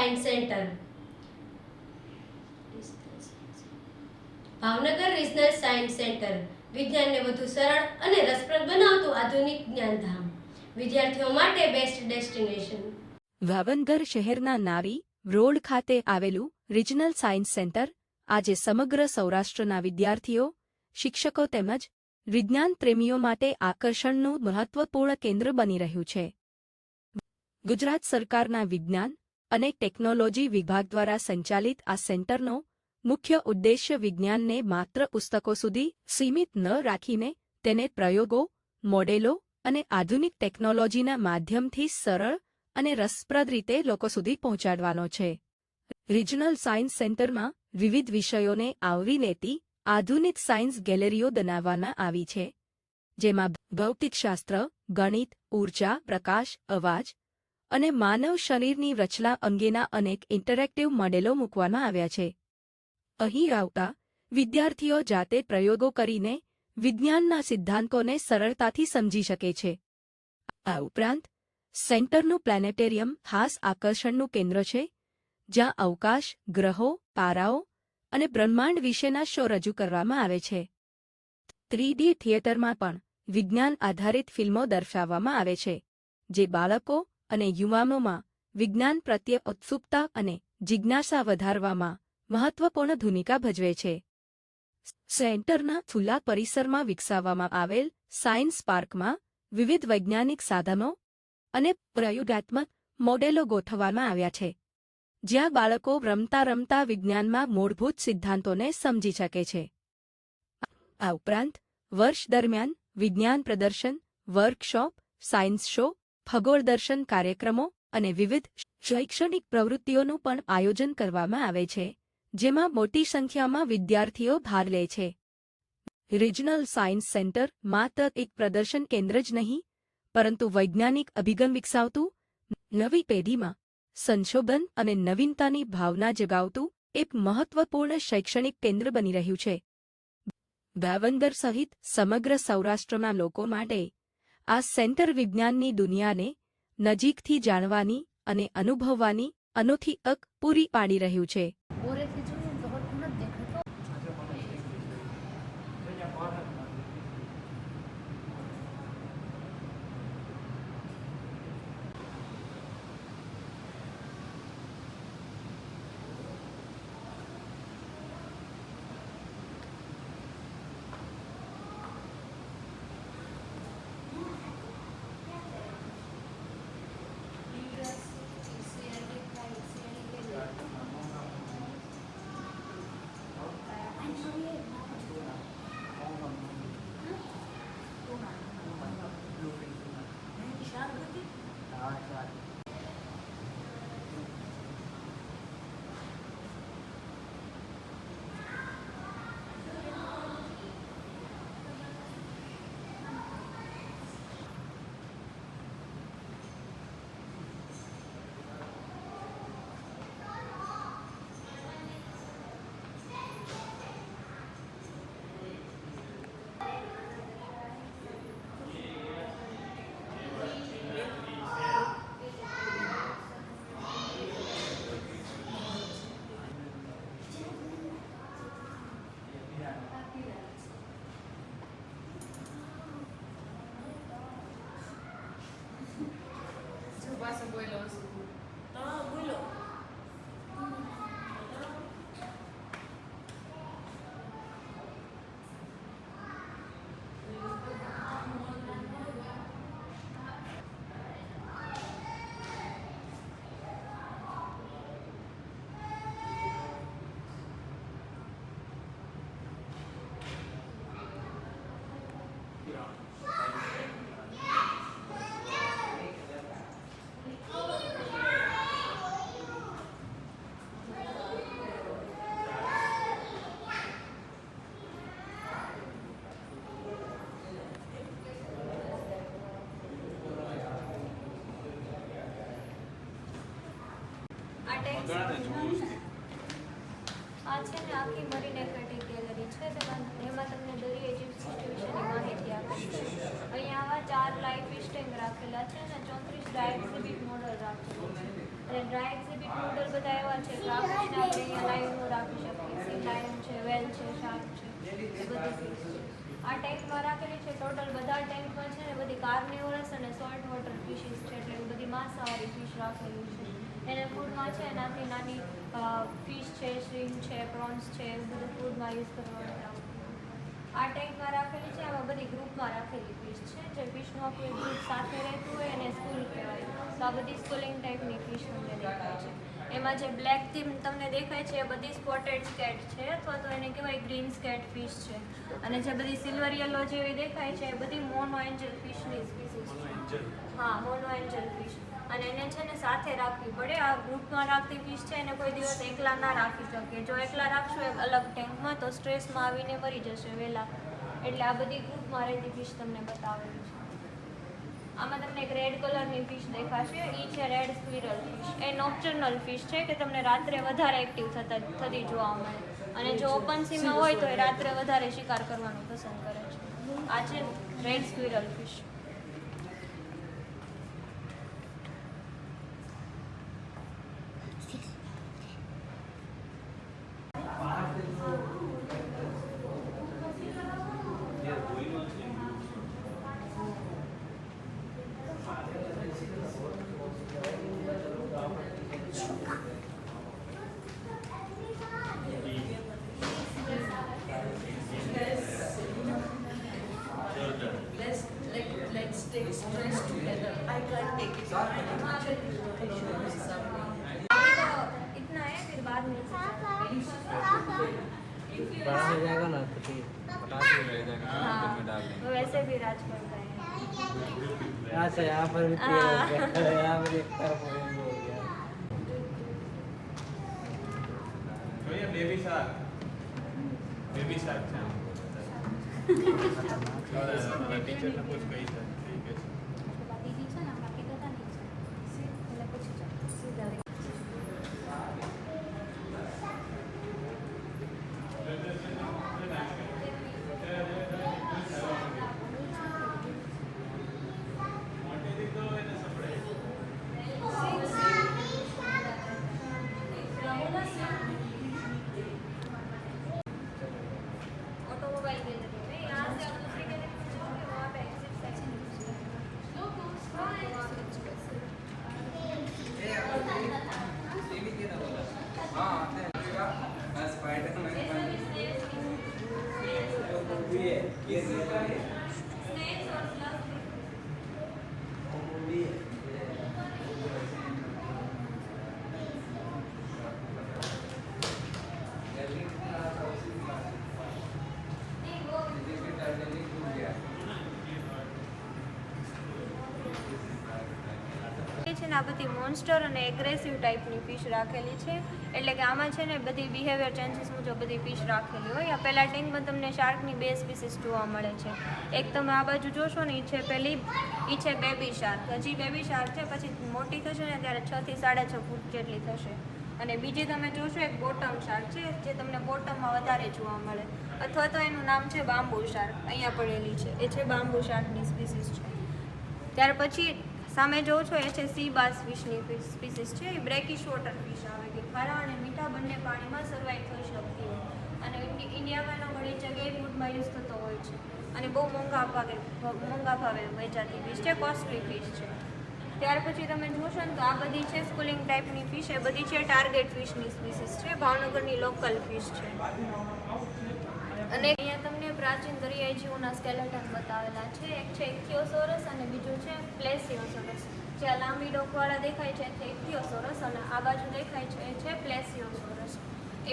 Science centre Bhavnagar regional science centre વિજ્ઞાનને વધુ સરળ અને રસપ્રદ બનાવતું આધુનિક જ્ઞાનધામ, વિદ્યાર્થીઓ માટે બેસ્ટ ડેસ્ટિનેશન. ભાવનગર શહેરના નારી રોડ ખાતે આવેલું રિજનલ સાયન્સ સેન્ટર આજે સમગ્ર સૌરાષ્ટ્રના વિદ્યાર્થીઓ, શિક્ષકો તેમજ વિજ્ઞાન પ્રેમીઓ માટે આકર્ષણનું મહત્વપૂર્ણ કેન્દ્ર બની રહ્યું છે. ગુજરાત સરકારના વિજ્ઞાન અને ટેકનોલોજી વિભાગ દ્વારા સંચાલિત આ સેન્ટરનો મુખ્ય ઉદ્દેશ્ય વિજ્ઞાનને માત્ર પુસ્તકો સુધી સીમિત ન રાખીને તેને પ્રયોગો, મોડેલો અને આધુનિક ટેકનોલોજીના માધ્યમથી સરળ અને રસપ્રદ રીતે લોકો સુધી પહોંચાડવાનો છે. રિજનલ સાયન્સ સેન્ટરમાં વિવિધ વિષયોને આવરી લેતી આધુનિક સાયન્સ ગેલેરીઓ બનાવવામાં આવી છે, જેમાં ભૌતિકશાસ્ત્ર, ગણિત, ઊર્જા, પ્રકાશ, અવાજ અને માનવ શરીરની રચના અંગેના અનેક ઇન્ટરેક્ટિવ મોડેલો મૂકવામાં આવ્યા છે. અહીં આવતા વિદ્યાર્થીઓ જાતે પ્રયોગો કરીને વિજ્ઞાનના સિદ્ધાંતોને સરળતાથી સમજી શકે છે. આ ઉપરાંત સેન્ટરનું પ્લેનેટેરિયમ ખાસ આકર્ષણનું કેન્દ્ર છે, જ્યાં અવકાશ, ગ્રહો, તારાઓ અને બ્રહ્માંડ વિશેના શો રજૂ કરવામાં આવે છે. 3D થિયેટરમાં પણ વિજ્ઞાન આધારિત ફિલ્મો દર્શાવવામાં આવે છે, જે બાળકો અને યુવાનોમાં વિજ્ઞાન પ્રત્યે ઉત્સુકતા અને જિજ્ઞાસા વધારવામાં મહત્વપૂર્ણ ભૂમિકા ભજવે છે. સેન્ટરના ખુલ્લા પરિસરમાં વિકસાવવામાં આવેલ સાયન્સ પાર્કમાં વિવિધ વૈજ્ઞાનિક સાધનો અને પ્રયોગાત્મક મોડેલો ગોઠવવામાં આવ્યા છે, જ્યાં બાળકો રમતા રમતા વિજ્ઞાનમાં મૂળભૂત સિદ્ધાંતોને સમજી શકે છે. આ ઉપરાંત વર્ષ દરમિયાન વિજ્ઞાન પ્રદર્શન, વર્કશોપ, સાયન્સ શો, ખગોળદર્શન કાર્યક્રમો અને વિવિધ શૈક્ષણિક પ્રવૃત્તિઓનું પણ આયોજન કરવામાં આવે છે, જેમાં મોટી સંખ્યામાં વિદ્યાર્થીઓ ભાગ લે છે. રિજનલ સાયન્સ સેન્ટર માત્ર એક પ્રદર્શન કેન્દ્ર જ નહીં, પરંતુ વૈજ્ઞાનિક અભિગમ વિકસાવતું, નવી પેઢીમાં સંશોધન અને નવીનતાની ભાવના જગાવતું એક મહત્વપૂર્ણ શૈક્ષણિક કેન્દ્ર બની રહ્યું છે. ભાવનગર સહિત સમગ્ર સૌરાષ્ટ્રના લોકો માટે આ સેન્ટર વિજ્ઞાનની દુનિયાને નજીકથી જાણવાની અને અનુભવવાની અનોખી તક પૂરી પાડી રહ્યું છે. આ છે ને આખી મરીન એક્વેટિક ગેલેરી છે, એમાં તમને દરિયાઈ જીવસૃષ્ટિ વિશેની માહિતી આપે છે. અહીંયા આવા 4 લાઈવ ફિશ ટેન્ક રાખેલા છે અને 34 ડાયએક્ઝિબિટ મોડલ રાખેલું છે. અને ડ્રાય એક્ઝિબિટ મોડલ બધા એવા છે કે આપણે અહીંયા લાઈવનું રાખી શકીએ. સી લાયન છે, વેલ છે, શાર્ક છે, એ બધી ફિશ છે. આ ટેન્કમાં રાખેલી છે. ટોટલ બધા ટેન્કમાં છે ને બધી કાર્નિવરસ અને સોલ્ટ વોટર ફિશિસ છે, એટલે એ બધી માંસાહારી ફિશ રાખેલી છે. એને ફૂડમાં છે નાની નાની ફિશ છે, શ્રીમ છે, પ્રોન્સ છે, એવું બધું ફૂડમાં યુઝ કરવા માટે આવતું. આ ટેન્કમાં રાખેલી છે. આમાં બધી ગ્રુપમાં રાખેલી ફિશ છે. જે ફિશનું આપણું ગ્રુપ સાથે રહેતું હોય એને સ્કૂલ કહેવાય. તો આ બધી સ્કૂલિંગ ટાઈપની ફિશ તમને દેખાય છે. એમાં જે બ્લેક થીમ તમને દેખાય છે એ બધી સ્પોટેડ સ્કેટ છે, અથવા તો એને કહેવાય ગ્રીન સ્કેટ ફિશ છે. અને જે બધી સિલ્વર યલો જેવી દેખાય છે એ બધી મોનો એન્જલ ફિશની સ્પીસીસ છે. હા, મોનો એન્જલ ફિશ. અને એને છે ને સાથે રાખવી પડે. આ ગ્રુપમાં રાખતી ફિશ છે એને કોઈ દિવસ એકલા ના રાખી શકીએ. જો એકલા રાખશો એક અલગ ટેન્કમાં તો સ્ટ્રેસમાં આવીને મરી જશે વહેલા. એટલે આ બધી ગ્રુપમાં રહેતી ફિશ તમને બતાવેલી છે. આમાં તમને એક રેડ કલરની ફિશ દેખાશે. એ છે રેડ સ્ક્વિરલ ફિશ. એ નોક્ટર્નલ ફિશ છે કે તમને રાત્રે વધારે એક્ટિવ થતી જોવા મળે. અને જો ઓપન સીમાં હોય તો એ રાત્રે વધારે શિકાર કરવાનું પસંદ કરે છે. આ છે red squirrel fish. Let's take stress together. I can't take it. इतना है फिर बाद में बड़ा हो जाएगा ना तो फिर पटाख में रह जाएगा हाँ, फिर में डाल देंगे। वो वैसे भी राज करता है. अच्छा यहाँ पर भी तेल हो गया यहाँ पर एक तरफ हो गया तो ये बेबी शार्क છે ટીચર ને પૂછ કઈ છે ઠીક છે दीदी છે ને બાકી બધા નહીં છે એટલે પૂછી જાઓ સીધા ऑटोमोबाइल गैलरी में यहाँ से आप दूसरी गैलरी में जाओगे वहाँ पे एग्जिट सेक्शन છે ને આ બધી મોન્સ્ટર અને એગ્રેસિવ ટાઈપની ફિશ રાખેલી છે. એટલે કે આમાં છે ને બધી બિહેવિયર ચેન્જીસ મુજબ બધી ફિશ રાખેલી હોય. આ પહેલા ટેન્કમાં તમને શાર્કની 2 સ્પીસીસ જોવા મળે છે. એક તમે આ બાજુ જોશો ને એ છે બેબી શાર્ક. હજી બેબી શાર્ક છે, પછી મોટી થશે ને ત્યારે 6 થી 6.5 ફૂટ જેટલી થશે. અને બીજી તમે જોશો એક બોટમ શાર્ક છે જે તમને બોટમમાં વધારે જોવા મળે, અથવા તો એનું નામ છે બામ્બુ શાર્ક. અહીંયા પડેલી છે એ છે બામ્બુ શાર્કની સ્પીસીસ છે. ત્યાર પછી સામે જો છો એ છે સી બાસ ફિશની સ્પીસીસ છે. એ બ્રેકિશ વોટર ફિશ આવે કે ખારા અને મીઠા બંને પાણીમાં સર્વાઈવ થઈ શકતી હોય. અને ઇન્ડિયામાં એનો ઘણી જગ્યાએ ફૂડમાં યુઝ થતો હોય છે. અને બહુ મોંઘા ભાવે વેચાતી ફિશ છે, કોસ્ટલી ફિશ છે. ત્યાર પછી તમે જોશો ને તો આ બધી છે સ્કૂલિંગ ટાઈપની ફિશ. એ બધી છે ટાર્ગેટ ફિશની સ્પીસીસ છે. ભાવનગરની લોકલ ફિશ છે. અને અહીંયા તમને પ્રાચીન દરિયાઈ જીવોના સ્કેલેટન બતાવેલા છે. એક છે ઇક્થિયોસોરસ અને બીજું છે પ્લેસિયોસોરસ. જે આ લાંબી ડોકવાળા દેખાય છે તે ઇક્થિયોસોરસ અને આ બાજુ દેખાય છે એ છે પ્લેસિયોસોરસ.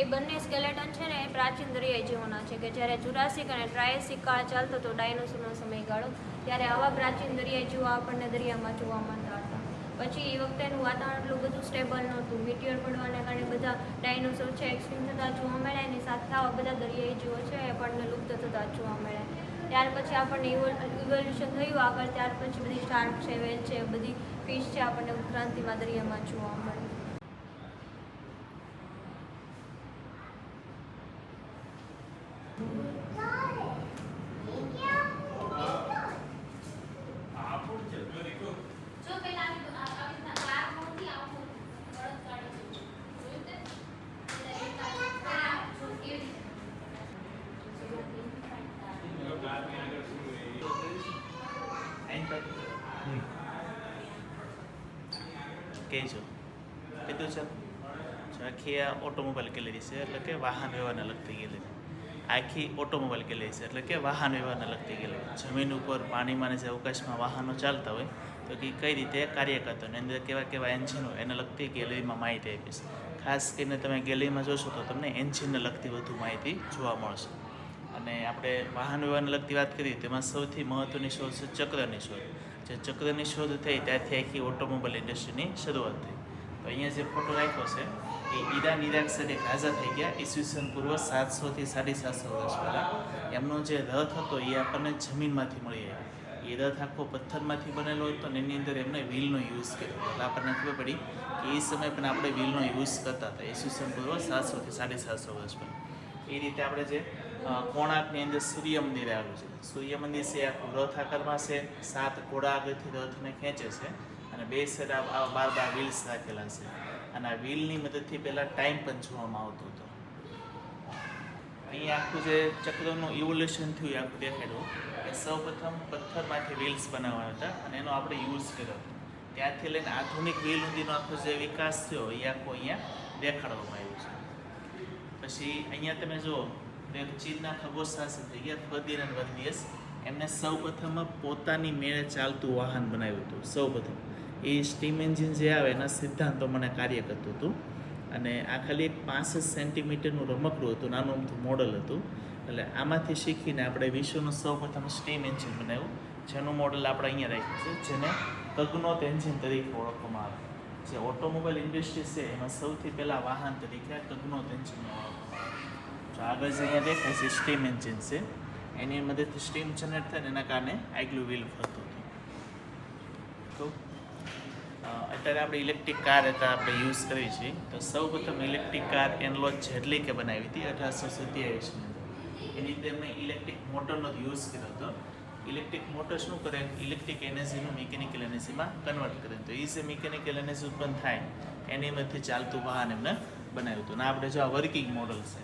એ બંને સ્કેલેટન છે ને એ પ્રાચીન દરિયાઈ જીવોના છે કે જ્યારે જુરાસિક અને ટ્રાયસિક કાળ ચાલતો હતો ડાયનોસોરનો સમયગાળો, ત્યારે આવા પ્રાચીન દરિયાઈ જીવો આપણને દરિયામાં જોવા મળતા હતા. પછી એ વખતેનું વાતાવરણ એટલું બધું સ્ટેબલ નહોતું. મીટિયોર પડવાને કારણે બધા ડાયનોસોર છે એક્સટિંક્ટ થતા જોવા મળ્યા. એની સાથે આવા બધા દરિયાઈ જીવો છે એ આપણને લુપ્ત થતા જોવા મળ્યા. ત્યાર પછી આપણને ઇવોલ્યુશન થયું આગળ. ત્યાર પછી બધી શાર્ક છે, વેલ છે, બધી ફિશ છે આપણને ઉત્ક્રાંતિમાં દરિયામાં જોવા મળે. કહેજો કીધું છે. આખી આ ઓટોમોબાઈલ ગેલેરી છે એટલે કે વાહન વ્યવહારને લગતી ગેલેરી. આખી ઓટોમોબાઈલ ગેલેરી છે એટલે કે વાહન વ્યવહારને લગતી ગેલેરી. જમીન ઉપર પાણીમાં જે અવકાશમાં વાહનો ચાલતા હોય તો એ કઈ રીતે કાર્ય કરતો હોય, એની અંદર કેવા કેવા એન્જિનો એને લગતી ગેલેરીમાં માહિતી આપીશ. ખાસ કરીને તમે ગેલેરીમાં જોશો તો તમને એન્જિનને લગતી વધુ માહિતી જોવા મળશે. અને આપણે વાહન વ્યવહારને લગતી વાત કરીએ તેમાં સૌથી મહત્ત્વની શોધ છે ચક્રની શોધ. જે ચક્રની શોધ થઈ ત્યારથી આખી ઓટોમોબાઈલ ઇન્ડસ્ટ્રીની શરૂઆત થઈ. તો અહીંયા જે ફોટો રાખ્યો છે એ ઈરાન ઇરાક સાથે રાજા થઈ ગયા ઈસવીસન પૂર્વ 700 થી 750 વર્ષ પહેલાં. એમનો જે રથ હતો એ આપણને જમીનમાંથી મળી આવ્યો. એ રથ આખો પથ્થરમાંથી બનેલો હતો અને એની અંદર એમને વ્હીલનો યુઝ કર્યો. એટલે આપણને ખબર પડી કે એ સમય પણ આપણે વ્હીલનો યુઝ કરતા હતા ઈસવીસન પૂર્વ 700 થી 750 વર્ષ પહેલાં. એ રીતે આપણે જે કોણાર્કની અંદર સૂર્ય મંદિર આવેલું છે. સૂર્ય મંદિર છે આખું રથ આકારમાં છે. 7 ઘોડા આગળથી રથને ખેંચે છે અને 2 સાઈડ આવા 12 વ્હીલ્સ રાખેલા છે. અને આ વ્હીલની મદદથી પહેલાં ટાઈમ પણ જોવામાં આવતો હતો. અહીંયા આખું જે ચક્રનું ઇવોલ્યુશન થયું આખું દેખાડ્યું કે સૌપ્રથમ પથ્થરમાંથી વ્હીલ્સ બનાવવાના હતા અને એનો આપણે યુઝ કર્યો હતો. ત્યારથી લઈને આધુનિક વ્હીલ સુધીનો આખો જે વિકાસ થયો એ આખો અહીંયા દેખાડવામાં આવ્યું છે. પછી અહીંયા તમે જુઓ ચીનના ખગોળશાસ્ત્રી થઈ ગયા ફર્ડિનાન્ડ વર્ગિયસ. એમને સૌપ્રથમ પોતાની મેળે ચાલતું વાહન બનાવ્યું હતું. સૌપ્રથમ એ સ્ટીમ એન્જિન જે આવે એના સિદ્ધાંતો મને કાર્ય કરતું હતું. અને આ ખાલી એક 65 સેન્ટીમીટરનું રમકડું હતું, નાનું અમથું મોડલ હતું. એટલે આમાંથી શીખીને આપણે વિશ્વનું સૌપ્રથમ સ્ટીમ એન્જિન બનાવ્યું, જેનું મોડલ આપણે અહીંયા રાખ્યું છે, જેને કગ્નોત એન્જિન તરીકે ઓળખવામાં આવે. જે ઓટોમોબાઈલ ઇન્ડસ્ટ્રી છે એમાં સૌથી પહેલાં વાહન તરીકે કગ્નોત એન્જિનને ઓળખવામાં આવે. તો આગળ જે અહીંયા દેખાય છે સ્ટીમ એન્જિન છે, એની મદદથી સ્ટીમ જનરેટ થાય ને એના કારણે આગલું વ્હીલ ફરતું હતું. તો અત્યારે આપણે ઇલેક્ટ્રિક કાર આપણે યુઝ કરીએ છીએ. તો સૌપ્રથમ ઇલેક્ટ્રિક કાર એનલોજ જેડલિકે બનાવી હતી 1827ની અંદર. એની રીતે એમને ઇલેક્ટ્રિક મોટરનો યુઝ કર્યો હતો. ઇલેક્ટ્રિક મોટર શું કરે, ઇલેક્ટ્રિક એનર્જીનું મિકેનિકલ એનર્જીમાં કન્વર્ટ કરે. તો એ જે મિકેનિકલ એનર્જી ઉત્પન્ન થાય એની મદદથી ચાલતું વાહન એમને બનાવ્યું હતું. અને આપણે જો આ વર્કિંગ મોડલ છે.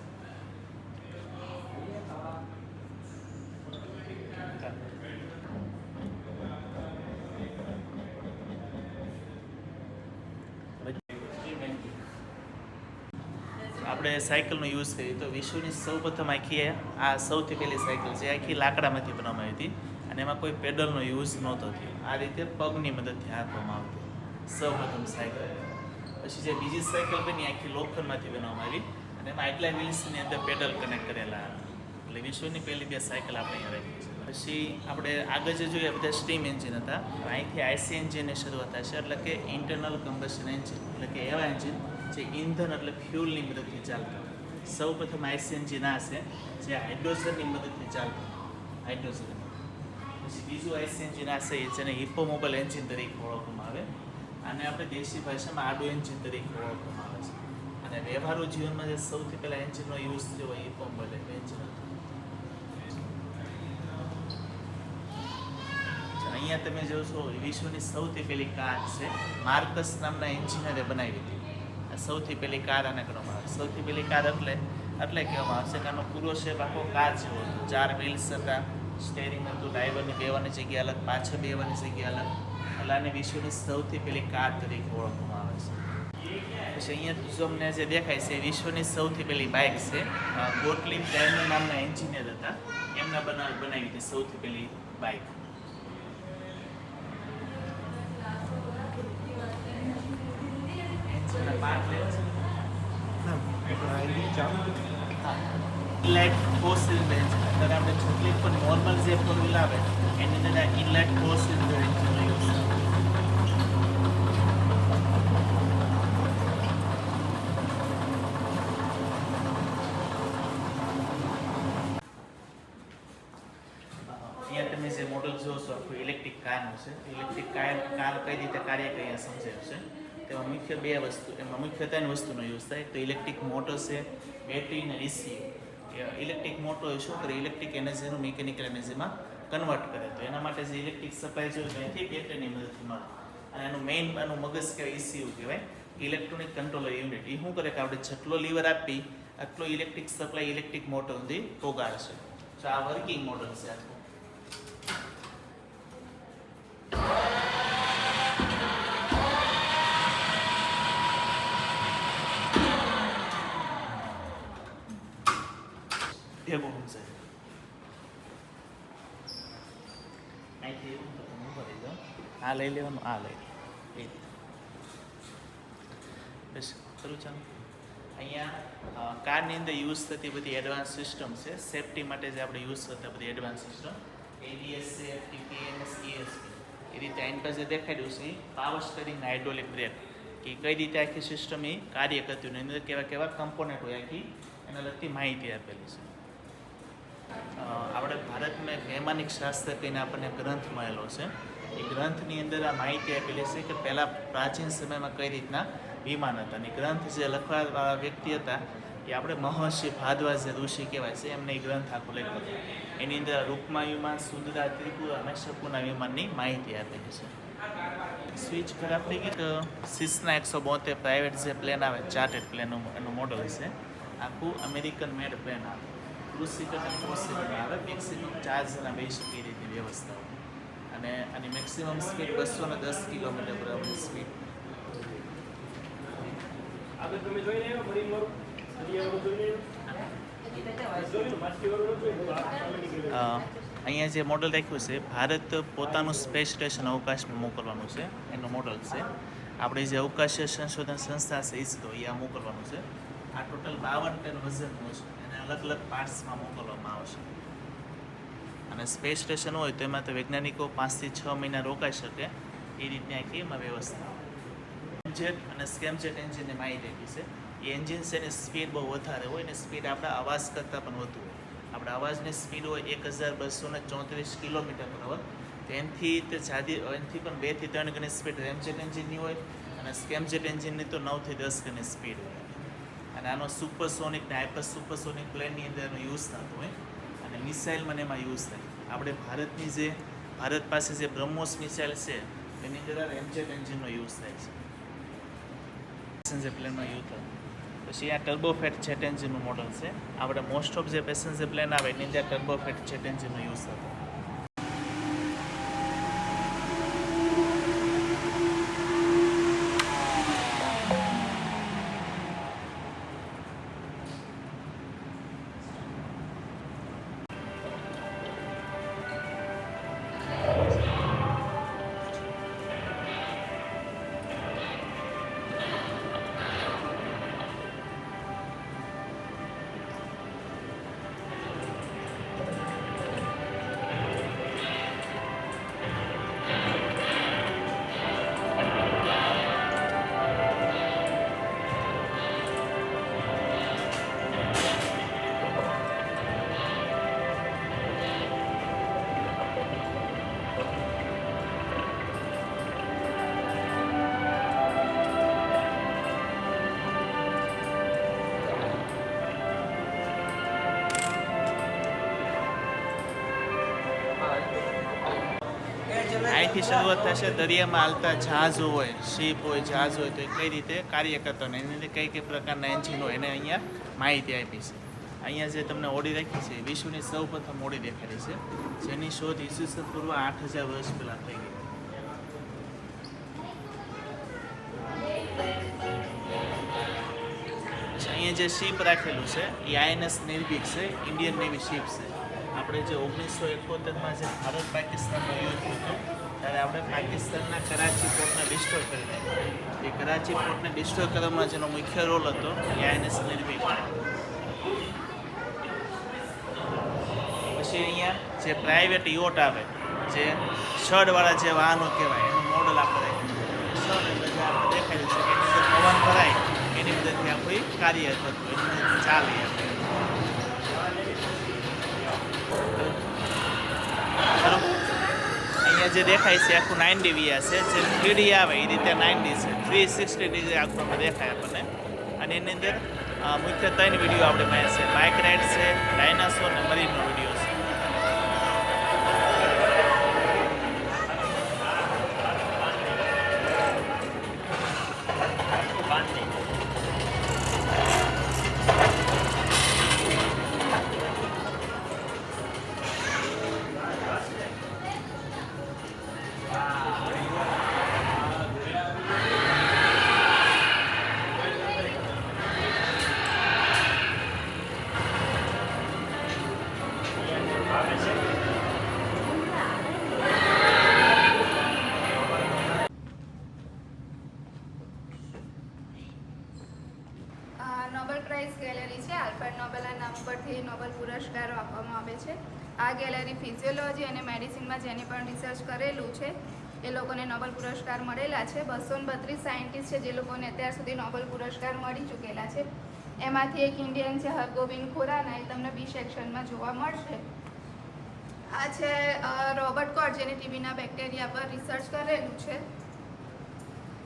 આપણે સાયકલનો યુઝ કરીએ તો વિશ્વની સૌપ્રથમ આખી આ સૌથી પહેલી સાયકલ છે, આખી લાકડામાંથી બનાવવામાં આવી હતી અને એમાં કોઈ પેડલનો યુઝ નહોતો થયો. આ રીતે પગની મદદથી હાંકવામાં આવતું સૌપ્રથમ સાયકલ. પછી જે બીજી સાયકલ બની આખી લોખંડમાંથી બનાવવામાં આવી અને એમાં એટલા વ્હીલ્સની અંદર પેડલ કનેક્ટ કરેલા. એટલે વિશ્વની પહેલી 2 સાયકલ આપણે અહીંયા રાખી છે. પછી આપણે આગળ જે જોઈએ બધા સ્ટીમ એન્જિન હતા. અહીંથી આઈસી એન્જિનની શરૂઆત થશે, એટલે કે ઇન્ટરનલ કમ્બશન એન્જિન, એટલે કે એવા એન્જિન જે ઇંધણ એટલે ફ્યુલની મદદથી ચાલતા. સૌ પ્રથમ આઈસી એન્જિન આ છે જે હાઇડ્રોજનની મદદથી ચાલતા, હાઇડ્રોજન. પછી બીજું આઈસી એન્જિન આ છે જેને હિપ્પોમોબાઈલ એન્જિન તરીકે ઓળખવામાં આવે. અને આપણે દેશી ભાષામાં આડું એન્જિન તરીકે ઓળખવામાં આવે છે. અને વ્યવહારુ જીવનમાં જે સૌથી પહેલાં એન્જિનનો યુઝ થયો હોય હિપ્પોમોબાઈલ એન્જિન હતું. અહીંયા તમે જોશો વિશ્વની સૌથી પહેલી કાર છે, માર્કસ નામના એન્જિનિયરે બનાવી હતી. આ સૌથી પહેલી કાર આને કરવામાં આવે. સૌથી પહેલી કાર એટલે કહેવામાં આવશે કે આનો પૂરો શેપ આખો કાર જેવો હતો. 4 વ્હીલ્સ હતા, સ્ટેરિંગ હતું, ડ્રાઈવરની બેવાની જગ્યા અલગ, પાછળ બેવાની જગ્યા અલગ. એટલે આને વિશ્વની સૌથી પહેલી કાર તરીકે ઓળખવામાં આવે છે. પછી અહીંયા જો અમને જે દેખાય છે વિશ્વની સૌથી પહેલી બાઇક છે. ગોટલિબ ડાયમર નામના એન્જિનિયર હતા, એમના બનાવી હતી સૌથી પહેલી bike. Inline four cylinder engine. અત્યારે આપણે જેટલી પણ નોર્મલ જે ફોર વ્હીલ આવે એની અંદર ઇનલાઇટ ફોર સિલિન્ડર એન્જિનનો યુઝ થાય. અહીંયા તમે જે મોડલ જોશો આખું ઇલેક્ટ્રિક કારનું છે. ઇલેક્ટ્રિક કાર કઈ રીતે કાર્ય કરે એ સમજાયું છે. તેમાં મુખ્ય 2 વસ્તુ, એમાં મુખ્ય 3 વસ્તુનો યુઝ થાય. તો ઇલેક્ટ્રિક મોટર છે, બેટરી અને ઈસીયુ. ઇલેક્ટ્રિક મોટર શું કરે, ઇલેક્ટ્રિક એનર્જીનું મિકેનિકલ એનર્જીમાં કન્વર્ટ કરે. તો એના માટે જે ઇલેક્ટ્રિક સપ્લાય જોઈએ તો અહીંથી બેટરીની મદદથી મળે. અને એનું મેઇન મગજ કહેવાય ઈસીયુ કહેવાય, ઇલેક્ટ્રોનિક કંટ્રોલર યુનિટ. એ શું કરે કે આપણે જેટલો લીવર આપી આટલો ઇલેક્ટ્રિક સપ્લાય ઇલેક્ટ્રિક મોટર સુધી પોગાડશે. તો આ વર્કિંગ મોડલ છે આખું. અહીંથી એવું તો તમે ઊભા રહી જાઓ. આ લઈ લેવાનું, આ લઈ લે એ રીતે. બસ કરું ચાલો. અહીંયા કારની અંદર યુઝ થતી બધી એડવાન્સ સિસ્ટમ છે. સેફટી માટે જે આપણે યુઝ કરતા બધી એડવાન્સ સિસ્ટમ ABS છે, TPMS, ESP એ રીતે આની પાસે દેખાડ્યું છે પાવર સ્ટીરિંગ હાઇડ્રોલિક બ્રેક કે કઈ રીતે આખી સિસ્ટમ એ કાર્ય કરતી હોય, એની અંદર કેવા કેવા કમ્પોનન્ટ હોય આખી એના લગતી માહિતી આપેલી છે. આપણે ભારતમાં એક વૈમાનિક શાસ્ત્ર કહીને આપણને ગ્રંથ મળેલો છે. એ ગ્રંથની અંદર આ માહિતી આપેલી છે કે પહેલાં પ્રાચીન સમયમાં કઈ રીતના વિમાન હતા. અને ગ્રંથ જે લખવાવાળા વ્યક્તિ હતા એ આપણે મહર્ષિ ભારદ્વાજ જે ઋષિ કહેવાય છે, એમને એ ગ્રંથ આખો લખ્યો હતો. એની અંદર રૂકમા વિમાન, સુંદરા, ત્રિપુરા અને શકુના વિમાનની માહિતી આપેલી છે. સ્વિચ પર આપણે કે સિસના 172 પ્રાઇવેટ જે પ્લેન આવે, ચાર્ટેડ પ્લેન એનું મોડલ છે. આખું અમેરિકન મેડ પ્લેન આવે, ક્રૂઝ સીટર અને ફોર સીટર આવે. મેક્સિમમ 4 જણા બેસી શકે એ રીતની વ્યવસ્થા હોય. અને આની મેક્સિમમ સ્પીડ 210 કિલોમીટર પર આવરની સ્પીડ. આગળ તમે જોઈ રહ્યો મરીન મોર અહીંયા જે મોડલ રાખ્યું છે, ભારત પોતાનું સ્પેસ સ્ટેશન અવકાશમાં મોકલવાનું છે એનું મોડલ છે. આપણે જે અવકાશીય સંશોધન સંસ્થા છે ISRO એ આ મોકલવાનું છે. આ ટોટલ 52 ટન વજનનું છે. એને અલગ અલગ પાર્ટ્સમાં મોકલવામાં આવશે. અને સ્પેસ સ્ટેશન હોય તો એમાં તો વૈજ્ઞાનિકો 5 થી 6 મહિના રોકાઈ શકે એ રીતની આખી એમાં વ્યવસ્થા. જેટ અને સ્કેમજેટ એન્જિનની માહિતી આપી છે. એ એન્જિન છે એની સ્પીડ બહુ વધારે હોય, અને સ્પીડ આપણા અવાજ કરતાં પણ વધુ હોય. આપણા અવાજની સ્પીડ હોય 1234 કિલોમીટર પર અવર. એનાથી તે એનાથી પણ 2 થી 3 ગણી સ્પીડ રેમજેટ એન્જિનની હોય, અને સ્કેમજેટ એન્જિનની તો 9 થી 10 ગણી સ્પીડ હોય. અને આનો સુપરસોનિક ને હાઇપર સુપરસોનિક પ્લેનની અંદર એનો યુઝ થતો હોય, અને મિસાઇલમાં એમાં યુઝ થાય. આપણે ભારત પાસે જે બ્રહ્મોસ મિસાઇલ છે એની અંદર રેમજેટ એન્જિનનો યુઝ થાય છે. પેસેન્જર પ્લેનમાં યુઝ થાય. પછી આ ટર્બોફેટ જેટ એન્જિનનું મોડલ છે. આપણે મોસ્ટ ઓફ જે પેસેન્જર પ્લેન આવે એની અંદર ટર્બોફેટ જેટ એન્જિનનો યુઝ થતો. અહીંથી શરૂઆત થશે. દરિયામાં હાલતા જહાજો હોય, શિપ હોય, જહાજ હોય તો એ કઈ રીતે કાર્ય કરતા હોય, એની અંદર કઈ પ્રકારના એન્જિન હોય એને અહીંયા માહિતી આપી છે. અહીંયા જે તમને ઓડી રાખી છે વિશ્વની સૌપ્રથમ ઓડી દેખાડી છે, જેની શોધ ઈસવીસન પૂર્વ 8000 વર્ષ પહેલાં થઈ ગઈ. અહીંયા જે શિપ રાખેલું છે એ INS નિર્ભીક છે, ઇન્ડિયન નેવી શિપ છે. આપણે જે 1971માં જે ભારત પાકિસ્તાનનું યુદ્ધ હતું ત્યારે આપણે પાકિસ્તાનના કરાચી પોર્ટને ડિસ્ટ્રોય કરી નાખ્યું. એ કરાચી પોર્ટને ડિસ્ટ્રોય કરવામાં જેનો મુખ્ય રોલ હતો એ INS નિર્ભીક. પછી અહીંયા જે પ્રાઇવેટ યોટ આવે, જે શડવાળા જે વાહનો કહેવાય, એનું મોડલ આપણે શડ એટલે જે આપણે દેખાયું છે એની અંદર પવન ભરાય એની અંદરથી આખું કાર્ય થતું એની અંદર ચાલે. અહીંયા જે દેખાય છે આખું 9D VR છે. જે 3D આવે એ રીતે 9D છે, 360 ડિગ્રી આખું આપણે દેખાય આપણને. અને એની અંદર મુખ્ય 3 વિડીયો આપણે મળે છે. બાઇક રાઇડ છે, ડાયનાસોર અને મરીનનો વિડીયો છે. આ ગેલેરી ફિઝિયોલોજી અને મેડિસિનમાં જેને પણ રિસર્ચ કરેલું છે એ લોકોને નોબેલ પુરસ્કાર મળેલા છે. 232 સાયન્ટિસ્ટ છે જે લોકોને અત્યાર સુધી નોબેલ પુરસ્કાર મળી ચૂકેલા છે. એમાંથી એક ઇન્ડિયન છે હરગોવિંદ ખુરાના, એ તમને બી સેક્શનમાં જોવા મળશે. આ છે રોબર્ટ કોટ, જેને ટીબીના બેક્ટેરિયા પર રિસર્ચ કરેલું છે.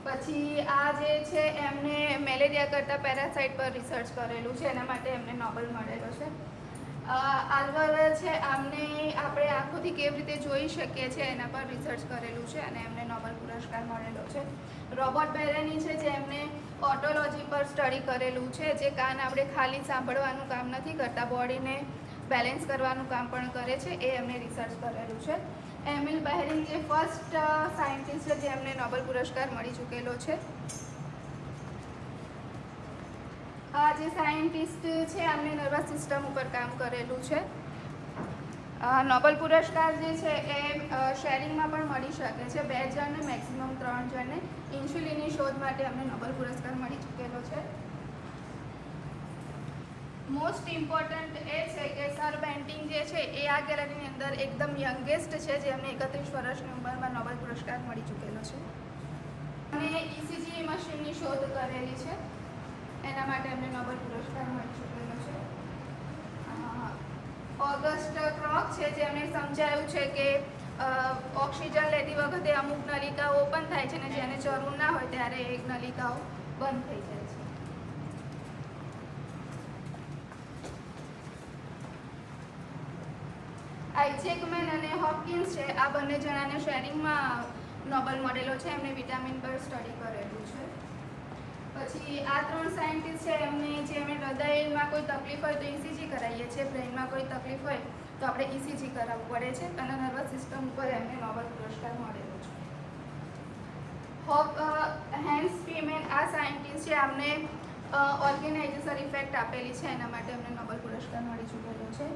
પછી આ જે છે એમને મેલેરિયા કરતાં પેરાસાઇટ પર રિસર્ચ કરેલું છે, એના માટે એમને નોબેલ મળેલો છે. આલ્વર છે, આમને આપણે આંખોથી કેવી રીતે જોઈ શકીએ છીએ એના પર રિસર્ચ કરેલું છે અને એમને નોબેલ પુરસ્કાર મળેલો છે. રોબર્ટ બેરેની છે, જે એમને ઓટોલોજી પર સ્ટડી કરેલું છે, જે કાન આપણે ખાલી સાંભળવાનું કામ નથી કરતા, બોડીને બેલેન્સ કરવાનું કામ પણ કરે છે, એ એમને રિસર્ચ કરેલું છે. એમિલ બહેરીન જે ફર્સ્ટ સાયન્ટિસ્ટ છે જે એમને નોબેલ પુરસ્કાર મળી ચૂકેલો છે. આ જે સાયન્ટિસ્ટ છે એમને નર્વસ સિસ્ટમ ઉપર કામ કરેલું છે. નોબેલ પુરસ્કાર જે છે એ શેરિંગમાં પણ મળી શકે છે. 2 જણને મેક્સિમમ 3 જણને ઇન્સ્યુલિનની શોધ માટે અમને નોબેલ પુરસ્કાર મળી ચૂકેલો છે. મોસ્ટ ઇમ્પોર્ટન્ટ એ છે કે સર બેન્ટિંગ જે છે એ આ ગેલેરીની અંદર એકદમ યંગેસ્ટ છે, જેમને 31 વર્ષની ઉંમરમાં નોબેલ પુરસ્કાર મળી ચૂકેલો છે. અને ECG મશીનની શોધ કરેલી છે, એના માટે એમને નોબેલ પુરસ્કાર મળી ચૂકેલો છે. ઓગસ્ટ ક્રોક છે, જેમણે સમજાયું છે કે ઓક્સિજન લેતી વખતે અમુક નલિકાઓ ઓપન થાય છે અને જેને જરૂર ના હોય ત્યારે એ નલિકાઓ બંધ થઈ જાય છે. આઇઝેકમેન અને હોપકિન્સ છે, આ બંને જણાને શેરિંગમાં નોબેલ મળેલો છે, એમને વિટામિન પર સ્ટડી કરેલું છે. પછી આ 3 સાયન્ટિસ્ટ છે, એમને હૃદયમાં કોઈ તકલીફ હોય તો ECG કરાવીએ છીએ, બ્રેઇનમાં કોઈ તકલીફ હોય તો આપણે ECG કરાવવું પડે છે અને નર્વસ સિસ્ટમ ઉપર એમને નોબેલ પુરસ્કાર મળેલો છે. હેન્સ ફીમેન આ સાયન્ટિસ્ટ છે, આમને ઓર્ગેનાઇઝેશન ઇફેક્ટ આપેલી છે, એના માટે એમને નોબેલ પુરસ્કાર મળી ચૂકેલો છે.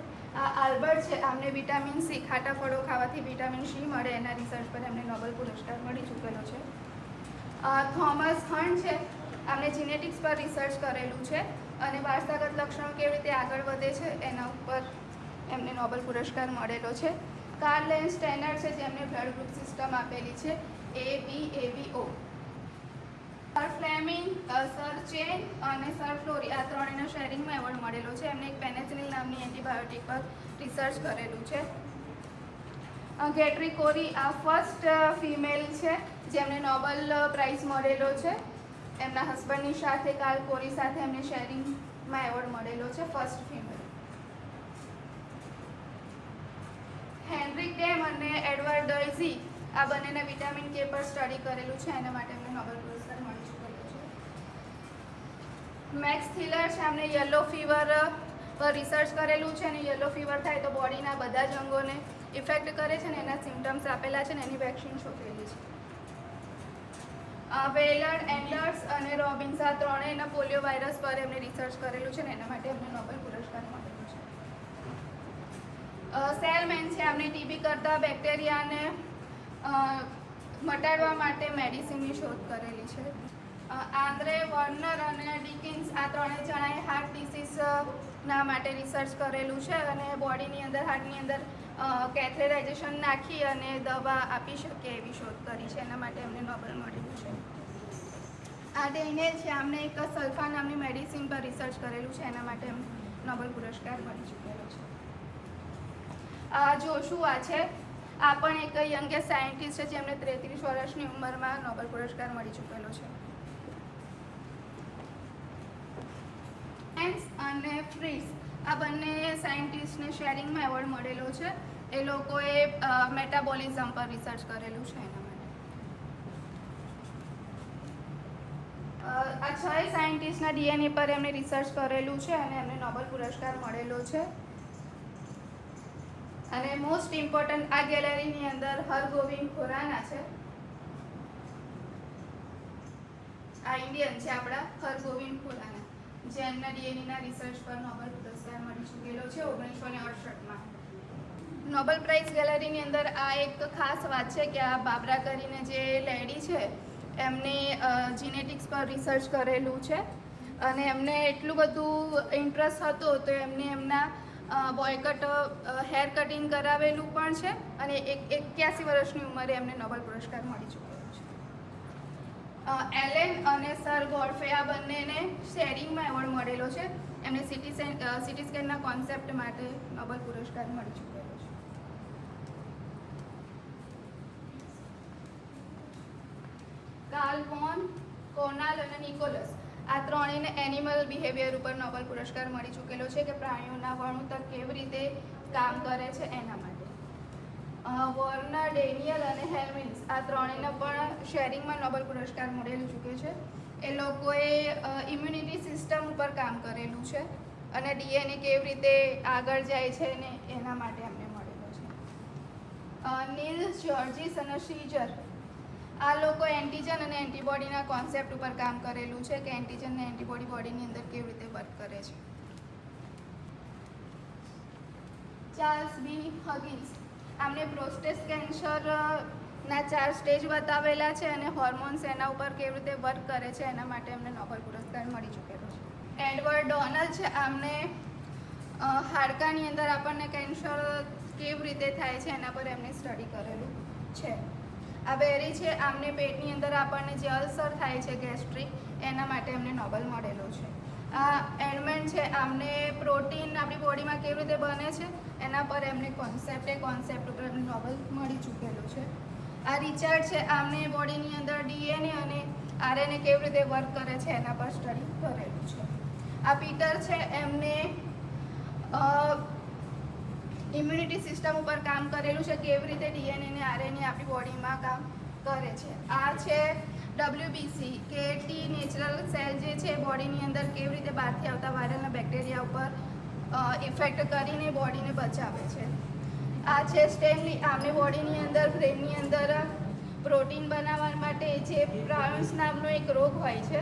આ આલ્બર્ટ છે, આમને વિટામિન C, ખાટા ફળો ખાવાથી વિટામિન C મળે, એના રિસર્ચ પર એમને નોબેલ પુરસ્કાર મળી ચૂકેલો છે. થોમસ હન્ટ છે, આમને જીનેટિક્સ પર રિસર્ચ કરેલું છે અને વારસાગત લક્ષણો કેવી રીતે આગળ વધે છે એના ઉપર એમને નોબેલ પુરસ્કાર મળેલો છે. કાર્લ લેન્સ સ્ટેનર છે, જેમને બ્લડ ગ્રુપ સિસ્ટમ આપેલી છે ABABO. Sir Fleming, sir chain અને સર ફ્લોરી આ ત્રણેયનો શેરિંગમાં એવોર્ડ મળેલો છે. એમને એક પેનિસિલિન નામની એન્ટીબાયોટિક પર રિસર્ચ કરેલું છે. ગેટ્રી કોરી આ ફર્સ્ટ ફિમેલ છે, જેમને નોબેલ પ્રાઇઝ મળેલો છે. એમના હસબન્ડની સાથે કાર્લ કોરી સાથે એમને શેરિંગમાં એવોર્ડ મળેલો છે, ફર્સ્ટ ફિમેલ. હેનરિક ડેમ અને એડવર્ડ ડોઇઝી આ બંનેને વિટામિન K પર સ્ટડી કરેલું છે, એના માટે એમને નોબેલ પુરસ્કાર મળી ચૂકેલો છે. મેક્સ થિલર છે, એમને યલો ફીવર પર રિસર્ચ કરેલું છે અને યલો ફીવર થાય તો બોડીના બધા જ અંગોને ઇફેક્ટ કરે છે અને એના સિમ્ટમ્સ આપેલા છે અને એની વેક્સિન શોધેલી છે. વેલર, એન્ડર્સ અને રોબિન્સ આ ત્રણેયના પોલિયો વાયરસ પર એમને રિસર્ચ કરેલું છે અને એના માટે એમને નોબેલ પુરસ્કાર મળેલો છે. સેલમેન છે, એમને ટીબી કરતા બેક્ટેરિયાને મટાડવા માટે મેડિસિનની શોધ કરેલી છે. આંદ્રે વર્નર અને ડિકિન્સ આ ત્રણેય જણાએ હાર્ટ ડિસીઝના માટે રિસર્ચ કરેલું છે અને બોડીની અંદર, હાર્ટની અંદર કેથેટરાઇઝેશન નાખી અને દવા આપી શકે એવી શોધ કરી છે, એના માટે એમને નોબેલ મળેલું છે. આ ડેનિયલ છે, આમને એક સલ્ફા નામની મેડિસિન પર રિસર્ચ કરેલું છે, એના માટે એમને નોબેલ પુરસ્કાર મળી ચૂકેલો છે. જોશુઆ છે, આ પણ એક યંગેસ્ટ સાયન્ટિસ્ટ છે, જેમને 33 વર્ષની ઉંમરમાં નોબેલ પુરસ્કાર મળી ચૂકેલો છે. અને ફ્રીસ આ બંને સાયન્ટિસ્ટને શેરિંગમાં એવોર્ડ મળેલો છે. એ લોકોએ મેટાબોલિઝમ પર રિસર્ચ કરેલું છે, એના માટે. આ 6 સાયન્ટિસ્ટના DNA પર એમને રિસર્ચ કરેલું છે અને એમને નોબેલ પુરસ્કાર મળેલો છે. અને મોસ્ટ ઇમ્પોર્ટન્ટ આ ગેલેરીની અંદર હરગોવિંદ ખુરાના છે. આ ઇન્ડિયન છે આપણા હરગોવિંદ ખુરાના, જેમના DNAના રિસર્ચ પર નોબેલ પુરસ્કાર મળી ચૂકેલો છે 1968માં. નોબેલ પ્રાઇઝ ગેલેરીની અંદર આ એક ખાસ વાત છે કે આ બાબરા કરીને જે લેડી છે એમને જીનેટિક્સ પર રિસર્ચ કરેલું છે અને એમને એટલું બધું ઇન્ટરેસ્ટ હતો તો એમને એમના બોયકટ હેર કટિંગ કરાવેલું પણ છે અને 81 વર્ષની ઉંમરે એમને નોબેલ પુરસ્કાર મળી ચૂકેલો છે. એલેન અને સર ગોડફે આ બંનેને શેરિંગમાં એવોર્ડ મળેલો છે. એમને સિટી સ્કેનના કોન્સેપ્ટ માટે નોબેલ પુરસ્કાર મળી ચૂકેલો છે. કાર્લ વોન, કોર્નાલ અને નિકોલસ આ ત્રણેયને એનિમલ બિહેવિયર ઉપર નોબેલ પુરસ્કાર મળી ચૂકેલો છે કે પ્રાણીઓના વર્ણુતક કેવી રીતે કામ કરે છે એના માટે. વોર્નર, ડેનિયલ અને હેલ્મિન્સ આ ત્રણેયને પણ શેરિંગમાં નોબેલ પુરસ્કાર મળેલું ચૂકે છે. એ લોકોએ ઇમ્યુનિટી સિસ્ટમ ઉપર કામ કરેલું છે અને ડીએનએ કેવી રીતે આગળ જાય છે ને એના માટે અમને મળેલો છે. નીલ્સ, જ્યોર્જીસ અને સીઝર આ લોકો એન્ટીજન અને એન્ટીબોડીના કોન્સેપ્ટ ઉપર કામ કરેલું છે કે એન્ટીજન અને એન્ટીબોડી બોડીની અંદર કેવી રીતે વર્ક કરે છે. ચાર્લ્સ બી હગિન્સ આમને પ્રોસ્ટેટ કેન્સરના 4 સ્ટેજ બતાવેલા છે અને હોર્મોન્સ એના ઉપર કેવી રીતે વર્ક કરે છે એના માટે એમને નોબેલ પુરસ્કાર મળી ચૂકેલો છે. એડવર્ડ ડોનલ છે, આમને હાડકાની અંદર આપણને કેન્સર કેવી રીતે થાય છે એના પર એમને સ્ટડી કરેલું છે. આ બેરી છે, આમને પેટની અંદર આપણને જે અલ્સર થાય છે ગેસ્ટ્રિક એના માટે એમને નોબેલ મળેલો છે. આ એડમેન્ટ છે, આમને પ્રોટીન આપણી બોડીમાં કેવી રીતે બને છે એના પર એમને કોન્સેપ્ટ ઉપર એમને નોબેલ મળી ચૂકેલો છે. આ રિચાર્ડ છે, આમને બોડીની અંદર ડીએનએ અને આરએનએ કેવી રીતે વર્ક કરે છે એના પર સ્ટડી કરેલું છે. આ પીટર છે, એમને ઇમ્યુનિટી સિસ્ટમ ઉપર કામ કરેલું છે કેવી રીતે ડીએનએ અને આરએનએ આપણી બોડીમાં કામ કરે છે. આ છે WBC કે ટી નેચરલ સેલ જે છે બોડીની અંદર કેવી રીતે બહારથી આવતા વાયરલ અને બેક્ટેરિયા ઉપર ઇફેક્ટ કરીને બોડીને બચાવે છે. આ છે સ્ટેનલી, આમને બોડીની અંદર બ્રેનની અંદર પ્રોટીન બનાવવા માટે જે પ્રાયન્સ નામનો એક રોગ હોય છે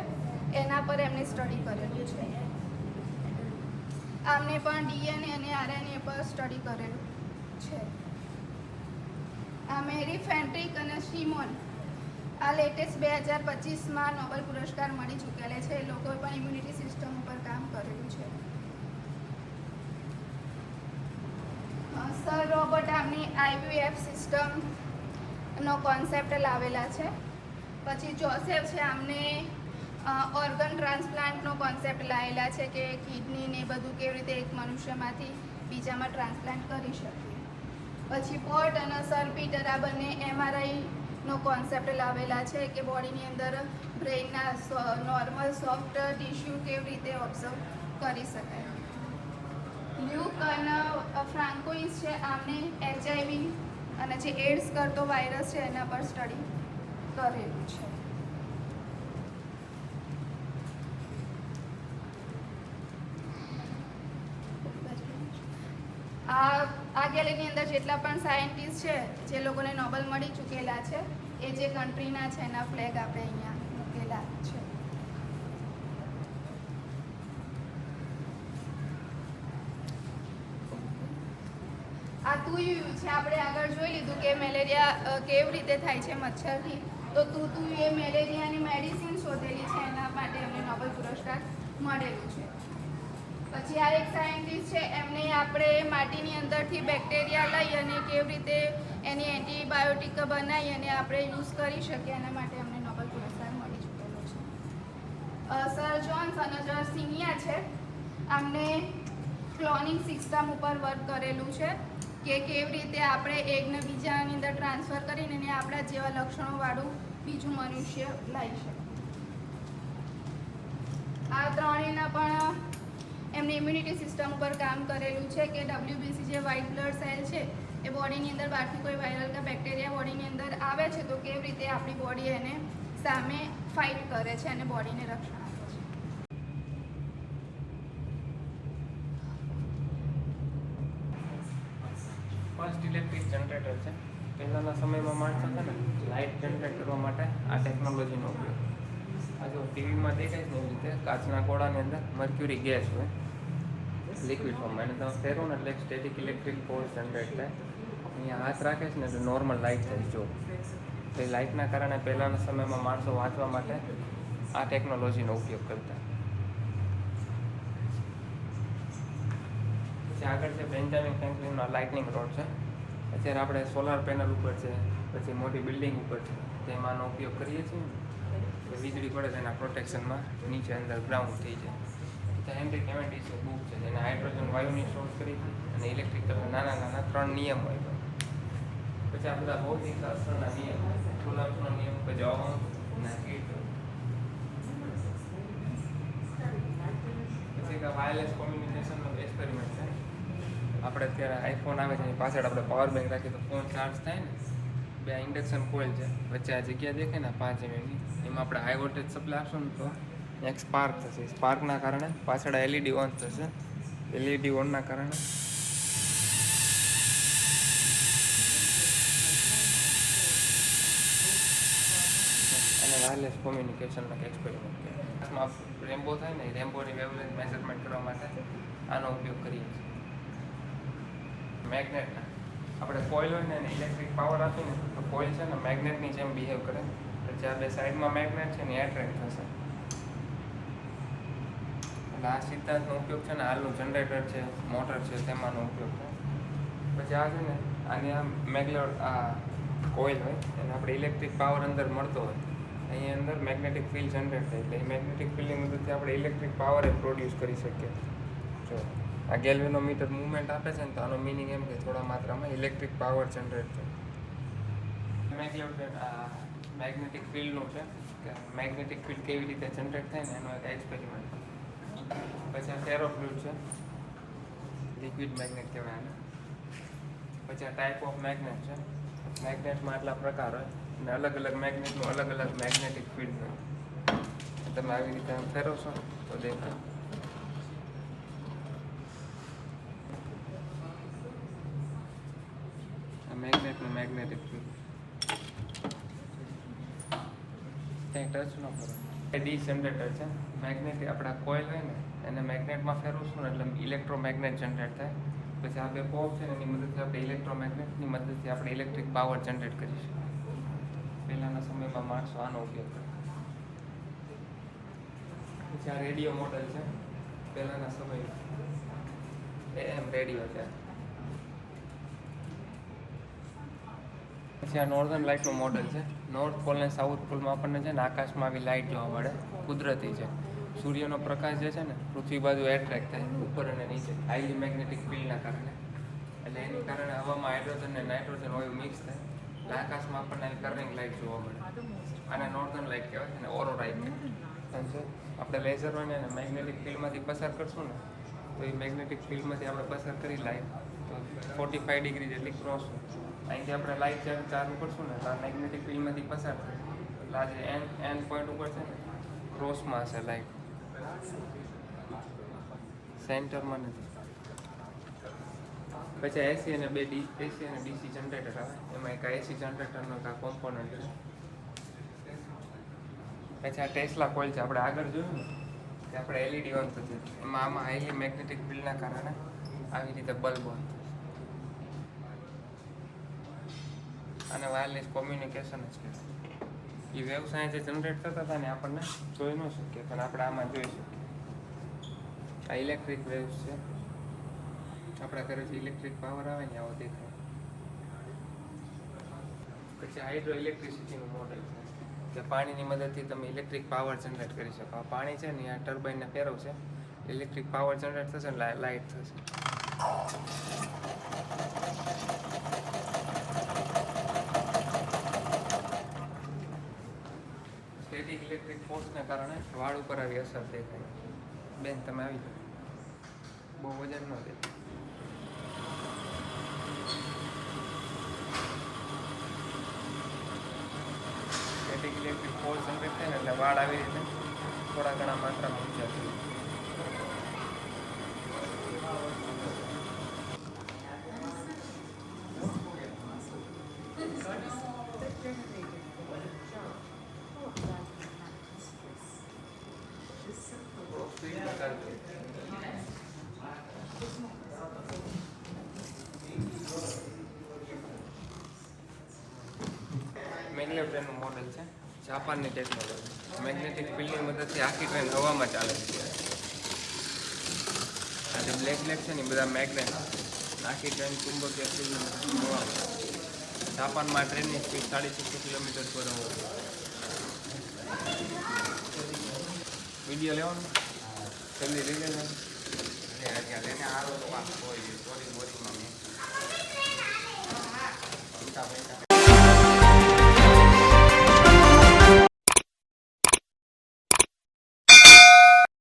એના પર એમને સ્ટડી કરેલું છે. આમને પણ ડીએનએ અને આરએનએ પર સ્ટડી કરેલું છે. આ મેરી ફેન્ટ્રિક અને સિમોન આ લેટેસ્ટ 2025માં નોબેલ પુરસ્કાર મળી ચૂકેલા છે. એ લોકોએ પણ ઇમ્યુનિટી સિસ્ટમ ઉપર કામ કરેલું છે. સર રોબર્ટ આમની IVF સિસ્ટમનો કોન્સેપ્ટ લાવેલા છે. પછી જોસેફ છે, આમને ઓર્ગન ટ્રાન્સપ્લાન્ટનો કોન્સેપ્ટ લાવેલા છે કે કિડની ને બધું કેવી રીતે એક મનુષ્યમાંથી બીજામાં ટ્રાન્સપ્લાન્ટ કરી શકીએ. પછી પોર્ટ અને સર પીટર આ બંને MRIનો કોન્સેપ્ટ લાવેલા છે કે બોડીની અંદર બ્રેઇનના નોર્મલ સોફ્ટ ટિશ્યુ કેવી રીતે ઓબ્ઝર્વ કરી શકાય. લ્યુક અને ફ્રાન્કોઇસ છે, આમને HIV અને જે એડ્સ કરતો વાયરસ છે એના પર સ્ટડી કરેલું છે. આ ગેલેરીની અંદર જેટલા પણ સાયન્ટિસ્ટ છે જે લોકોને નોબેલ મળી ચૂકેલા છે એ જે કન્ટ્રીના છે એના ફ્લેગ આપણે અહીંયા મૂકેલા છે. આ તુયુ છે, આપણે આગળ જોઈ લીધું કે મેલેરિયા કેવી રીતે થાય છે મચ્છરથી. તો તુતુ એ મેલેરિયાની મેડિસિન શોધેલી છે, એના માટે એમને નોબેલ પુરસ્કાર મળેલું છે. પછી આ એક સાયન્ટિસ્ટ છે, એમને આપણે માટીની અંદરથી બેક્ટેરિયા લઈ અને કેવી રીતે એની એન્ટીબાયોટિક બનાવી અને આપણે યુઝ કરી શકીએ એના માટે અમને નોબેલ પુરસ્કાર મળી ચૂકેલો છે. સર જોન્સ અને સર સિનિયા છે, આમને ક્લોનિંગ સિસ્ટમ ઉપર વર્ક કરેલું છે કે કેવી રીતે આપણે એકને બીજાની અંદર ટ્રાન્સફર કરીને એને આપણા જેવા લક્ષણોવાળું બીજું મનુષ્ય લાવી શકીએ. આ ત્રણેયના પણ એમને ઇમ્યુનિટી સિસ્ટમ ઉપર કામ કરેલું છે કે WBC જે વ્હાઇટ બ્લડ સેલ છે એ બોડીની અંદર બહારથી કોઈ વાયરલ કે બેક્ટેરિયા બોડીની અંદર આવે છે તો કેવી રીતે આપણી બોડી એને સામે ફાઇટ કરે છે અને બોડીને રક્ષણ આપે છે. ફર્સ્ટ ઇલેક્ટ્રિક જનરેટર છે. પહેલાંના સમયમાં માણસો છે ને લાઇટ જનરેટ કરવા માટે આ ટેકનોલોજીનો ઉપયોગ. આ જો ટીવીમાં દેખાય છે એવી રીતે કાચના ગોળાની અંદર મર્ક્યુરી ગેસ હોય લિક્વિડ ફોર્મમાં, એને તમે ફેરવો ને એટલે એક સ્ટેટિક ઇલેક્ટ્રિક ફોર્સ જનરેટ થાય. અહીંયા હાથ રાખે છે ને એટલે નોર્મલ લાઇટ થાય. જો તો એ લાઇટના કારણે પહેલાંના સમયમાં માણસો વાંચવા માટે આ ટેકનોલોજીનો ઉપયોગ કરતા. પછી આગળ છે બેન્જામિન ફ્રેન્કલિનનો લાઇટનિંગ રોડ છે. અત્યારે આપણે સોલાર પેનલ ઉપર છે, પછી મોટી બિલ્ડિંગ ઉપર છે, તેમાંનો ઉપયોગ કરીએ છીએ કે વીજળી પડે તેના પ્રોટેક્શનમાં નીચે અંદર ગ્રાઉન્ડ થઈ જાય. ત્યાં હેનરી કેવેન્ડિશ બુક છે જેને હાઇડ્રોજન વાયુની શોધ કરી હતી અને ઇલેક્ટ્રિકલ નાના 3 નિયમ હોય. પછી આ બધા ભૌતિક શાસ્ત્રના નિયમ, કુલમ્બનો નિયમ, પછી ઓહમ ના હીટ, પછી એક વાયરલેસ કોમ્યુનિકેશનનો એક્સપેરિમેન્ટ છે. આપણે અત્યારે આઈફોન આવે છે એની પાછળ આપણે પાવર બેંક રાખીએ તો ફોન ચાર્જ થાય ને. 2 ઇન્ડક્શન કોઇલ છે, વચ્ચે આ જગ્યા દેખે ને 5 mmની, એમાં આપણે હાઈ વોલ્ટેજ સપ્લાય આપશો ને તો એક સ્પાર્ક થશે. સ્પાર્કના કારણે પાછળ એલઈડી ઓન થશે. એલઈડી ઓનના કારણે અને વાયરલેસ કોમ્યુનિકેશનનો એક્સપેરિમેન્ટ છે. આમાં રેમ્બો થાય ને, રેમ્બોની વેવલેન્થ મેઝરમેન્ટ કરવા માટે આનો ઉપયોગ કરીએ છીએ. મેગ્નેટના આપણે કોઇલ હોય ને એને ઇલેક્ટ્રિક પાવર આપીને તો કોઇલ છે ને મેગ્નેટની જેમ બિહેવ કરે. પછી આ 2 સાઈડમાં મેગ્નેટ છે ને એટ્રેક્ટ થશે. એટલે આ સિદ્ધાંતનો ઉપયોગ છે ને હાલનું જનરેટર છે, મોટર છે તેમાંનો ઉપયોગ થાય. પછી આ છે ને આની આ આ કોઇલ હોય એને આપણે ઇલેક્ટ્રિક પાવર અંદર મળતો હોય, અહીં અંદર મેગ્નેટિક ફિલ્ડ જનરેટ થાય. એટલે એ મેગ્નેટિક ફિલ્ડની મદદથી આપણે ઇલેક્ટ્રિક પાવર પ્રોડ્યુસ કરી શકીએ. જો આ ગેલ્વેનોમીટર મૂવમેન્ટ આપે છે ને તો આનો મિનિંગ એમ કે થોડા માત્રામાં ઇલેક્ટ્રિક પાવર જનરેટ થાય. મેગ્નેટિક ફિલ્ડનું છે કે મેગ્નેટિક ફિલ્ડ કેવી રીતે જનરેટ થાય ને એનો એક એક્સપેરિમેન્ટ. પછી આ ફેરોફ્લુઇડ છે, લિક્વિડ મેગ્નેટ કહેવાય આને. પછી આ ટાઈપ ઓફ મેગ્નેટ છે. મેગ્નેટમાં આટલા પ્રકાર હોય અને અલગ અલગ મેગ્નેટનું અલગ અલગ મેગ્નેટિક ફિલ્ડ હોય. તમે આવી રીતે ફેરવશો તો દેખાય. મેગ્નેટિક ફિલ્ડ કંઈ ટચ ન કરો. એ ડી જનરેટર છે. મેગ્નેટિક આપણા કોઇલ હોય ને એને મેગ્નેટમાં ફેરવશું ને એટલે ઇલેક્ટ્રોમેગ્નેટ જનરેટ થાય. પછી આ 2 પોપ છે ને એની મદદથી આપણે ઇલેક્ટ્રોમેગ્નેટની મદદથી આપણે ઇલેક્ટ્રિક પાવર જનરેટ કરીશું. પહેલાંના સમયમાં માણસો આનો ઉપયોગ કરે. પછી આ રેડિયો મોડલ છે. પહેલાંના સમયમાં AM રેડિયો છે. પછી આ નોર્ધન લાઇટનું મોડલ છે. નોર્થ પોલ અને સાઉથ પોલમાં આપણને છે ને આકાશમાં આવી લાઇટ જોવા મળે, કુદરતી છે. સૂર્યનો પ્રકાશ જે છે ને પૃથ્વી બાજુ એટ્રેક્ટ થાય ઉપર અને નીચે હાઈલી મેગ્નેટિક ફિલ્ડના કારણે. એટલે એની કારણે હવામાં હાઇડ્રોજન અને નાઇટ્રોજન વાયુ મિક્સ થાય એટલે આકાશમાં આપણને કરલિંગ લાઇટ જોવા મળે. આને નોર્ધન લાઇટ કહેવાય અને ઓરોરા કહેવાય. આપણે લેઝર હોય ને મેગ્નેટિક ફિલ્ડમાંથી પસાર કરશું ને તો એ મેગ્નેટિક ફિલ્ડમાંથી આપણે પસાર કરી લાઇટ તો 45 ડિગ્રી જેટલી ક્રોસ હોય. અહીંથી આપણે લાઇટ જ્યારે ચાલુ કરશું ને તો આ મેગ્નેટિક ફિલ્ડમાંથી પસાર થાય એટલે આ જે એન્ડ પોઈન્ટ ઉપર છે ને ક્રોસમાં હશે લાઇટ, સેન્ટરમાં નથી. પછી એસી અને એસી અને ડીસી જનરેટર આવે. એમાં એક એસી જનરેટરનો એક આ કોમ્પોનન્ટ છે. પછી આ ટેસ્લા કોઇલ છે. આપણે આગળ જોયું ને કે આપણે એલઈડી ઓન થતી એમાં આમાં હાઈલી મેગ્નેટિક ફિલ્ડના કારણે આવી રીતે બલ્બ ઓન થશે. અને વાયરલેસ કોમ્યુનિકેશન જ કહેવાય. એ વ્યવસાય જે જનરેટ થતા હતા ને આપણને જોઈ ન શકીએ પણ આપણે આમાં જોઈ શકીએ. આ ઇલેક્ટ્રિક વેવ્સ છે. આપણા ઘરેથી ઇલેક્ટ્રિક પાવર આવે ને આવો દેખાય. પછી હાઇડ્રો ઇલેક્ટ્રિસિટીનું મોડેલ છે કે પાણીની મદદથી તમે ઇલેક્ટ્રિક પાવર જનરેટ કરી શકો. આ પાણી છે ને આ ટર્બાઇનને ફેરવશે, ઇલેક્ટ્રિક પાવર જનરેટ થશે ને લાઇટ થશે. સ્ટેટિક ઇલેક્ટ્રિક ફોર્સને કારણે વાળ ઉપર આવી અસર દેખાય. બેન તમે આવી જાઓ, બહુ વજન ન દેખાય. સ્ટેટિક ઇલેક્ટ્રિક ફોર્સ જનરેટ થાય ને એટલે વાળ આવી રીતે થોડા ઘણા માત્રામાં ઊંચા થઈ જાય. મેગ્લેવ ટ્રેનનું મોડેલ છે. જાપાનની ટેકનોલોજી. મેગ્નેટિક ફિલ્ડની મદદથી આખી ટ્રેન હવામાં ચાલે છે. જે બ્લેક છે ને એ બધા મેગ્નેટ આખી ટ્રેન ચુંબકીય સ્પીડ જાપાનમાં ટ્રેનની સ્પીડ 650 કિલોમીટર પર હોય. વિડીયો લેવાનો જલ્દી લઈ લેજો. આરો તો વાત હોય ચોરી બોરીમાં